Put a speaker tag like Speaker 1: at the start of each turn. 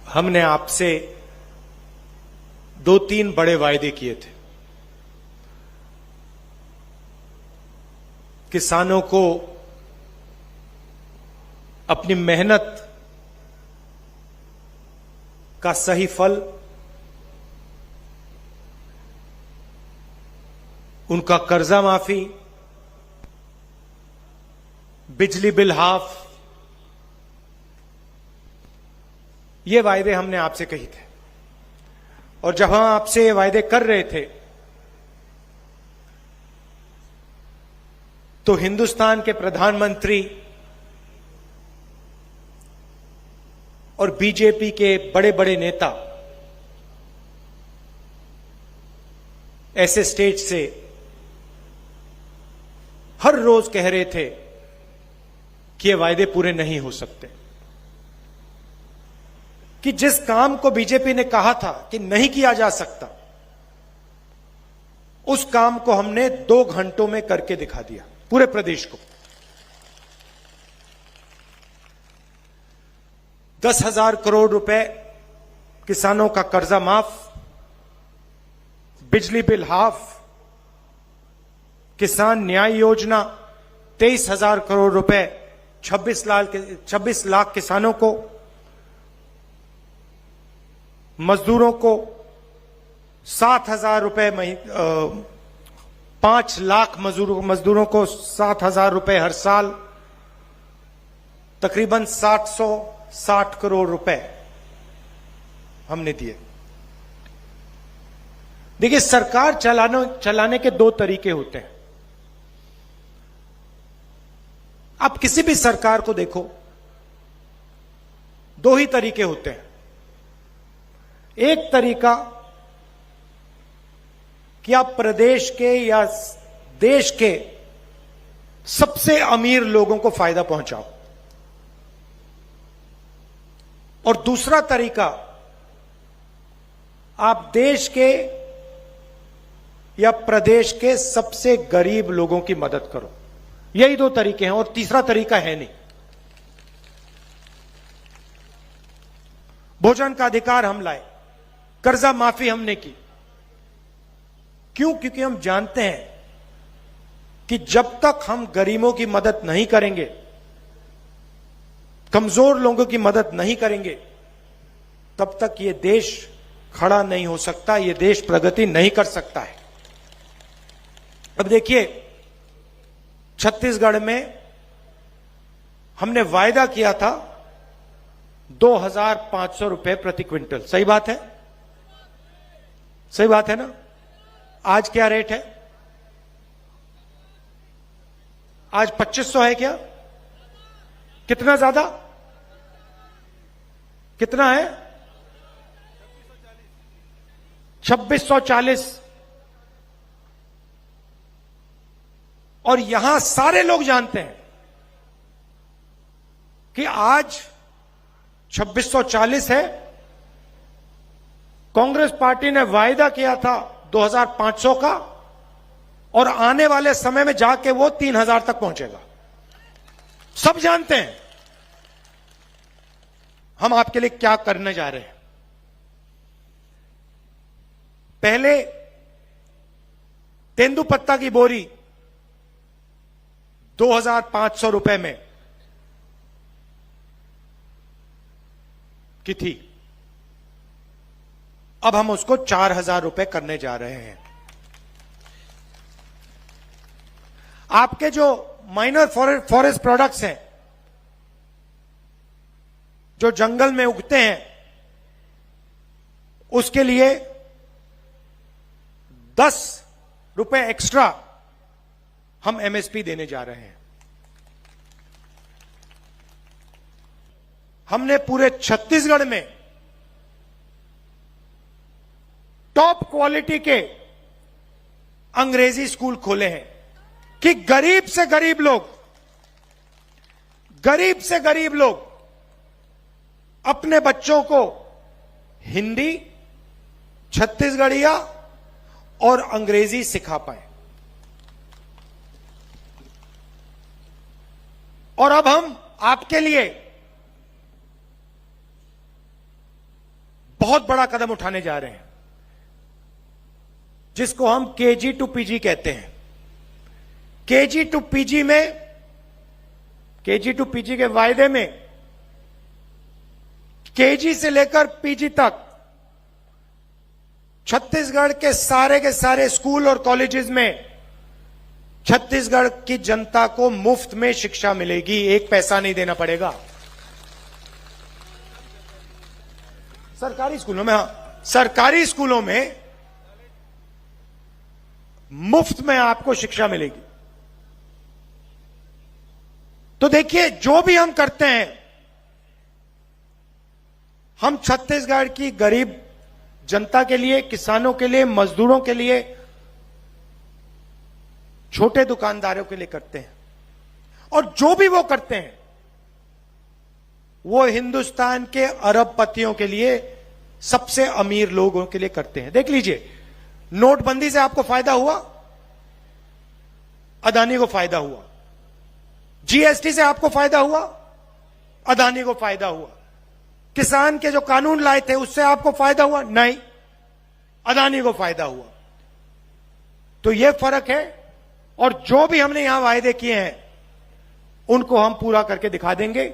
Speaker 1: हमने आपसे 2-3 बड़े वायदे किए थे। किसानों को अपनी मेहनत का सही फल, उनका कर्जा माफी, बिजली बिल हाफ, ये वायदे हमने आपसे कही थे। और जब हम आपसे ये वायदे कर रहे थे तो हिंदुस्तान के प्रधानमंत्री और बीजेपी के बड़े बड़े नेता ऐसे स्टेज से हर रोज कह रहे थे कि ये वायदे पूरे नहीं हो सकते, कि जिस काम को बीजेपी ने कहा था कि नहीं किया जा सकता, उस काम को हमने 2 घंटों में करके दिखा दिया पूरे प्रदेश को। 10,000 करोड़ रुपए किसानों का कर्जा माफ, बिजली बिल हाफ, किसान न्याय योजना, 23,000 करोड़ रुपए 26 लाख किसानों को, मजदूरों को 7,000 रुपए, 5 लाख मजदूरों को 7,000 रुपए हर साल, तकरीबन 760 करोड़ रुपए हमने दिए। देखिए, सरकार चलाने के 2 तरीके होते हैं। आप किसी भी सरकार को देखो, 2 ही तरीके होते हैं। एक तरीका कि आप प्रदेश के या देश के सबसे अमीर लोगों को फायदा पहुंचाओ, और दूसरा तरीका आप देश के या प्रदेश के सबसे गरीब लोगों की मदद करो। यही 2 तरीके हैं और तीसरा तरीका है नहीं। भोजन का अधिकार हम लाए, कर्जा माफी हमने की। क्यों? क्योंकि हम जानते हैं कि जब तक हम गरीबों की मदद नहीं करेंगे, कमजोर लोगों की मदद नहीं करेंगे, तब तक यह देश खड़ा नहीं हो सकता, यह देश प्रगति नहीं कर सकता है। अब देखिए, छत्तीसगढ़ में हमने वायदा किया था 2,500 रुपए प्रति क्विंटल। सही बात है? सही बात है ना? आज क्या रेट है? आज 2,500 है क्या? कितना ज्यादा? कितना है? 2,640। और यहां सारे लोग जानते हैं कि आज 2,640 है। कांग्रेस पार्टी ने वायदा किया था 2,500 का, और आने वाले समय में जाके वो 3,000 तक पहुंचेगा। सब जानते हैं हम आपके लिए क्या करने जा रहे हैं। पहले तेंदुपत्ता की बोरी 2,500 रुपए में की थी, अब हम उसको 4,000 रुपए करने जा रहे हैं। आपके जो माइनर फॉरेस्ट प्रोडक्ट्स हैं, जो जंगल में उगते हैं, उसके लिए 10 रुपए एक्स्ट्रा हम एमएसपी देने जा रहे हैं। हमने पूरे छत्तीसगढ़ में टॉप क्वालिटी के अंग्रेजी स्कूल खोले हैं कि गरीब से गरीब लोग अपने बच्चों को हिंदी, छत्तीसगढ़िया और अंग्रेजी सिखा पाए। और अब हम आपके लिए बहुत बड़ा कदम उठाने जा रहे हैं, जिसको हम केजी टू पीजी कहते हैं। केजी टू पीजी के वायदे में केजी से लेकर पीजी तक छत्तीसगढ़ के सारे स्कूल और कॉलेजेस में छत्तीसगढ़ की जनता को मुफ्त में शिक्षा मिलेगी, एक पैसा नहीं देना पड़ेगा। सरकारी स्कूलों में, हाँ, सरकारी स्कूलों में मुफ्त में आपको शिक्षा मिलेगी। तो देखिए, जो भी हम करते हैं, हम छत्तीसगढ़ की गरीब जनता के लिए, किसानों के लिए, मजदूरों के लिए, छोटे दुकानदारों के लिए करते हैं। और जो भी वो करते हैं, वो हिंदुस्तान के अरबपतियों के लिए, सबसे अमीर लोगों के लिए करते हैं। देख लीजिए, नोटबंदी से आपको फायदा हुआ, अदानी को फायदा हुआ। जीएसटी से आपको फायदा हुआ, अदानी को फायदा हुआ। किसान के जो कानून लाए थे, उससे आपको फायदा हुआ? नहीं, अदानी को फायदा हुआ। तो यह फर्क है। और जो भी हमने यहां वायदे किए हैं, उनको हम पूरा करके दिखा देंगे।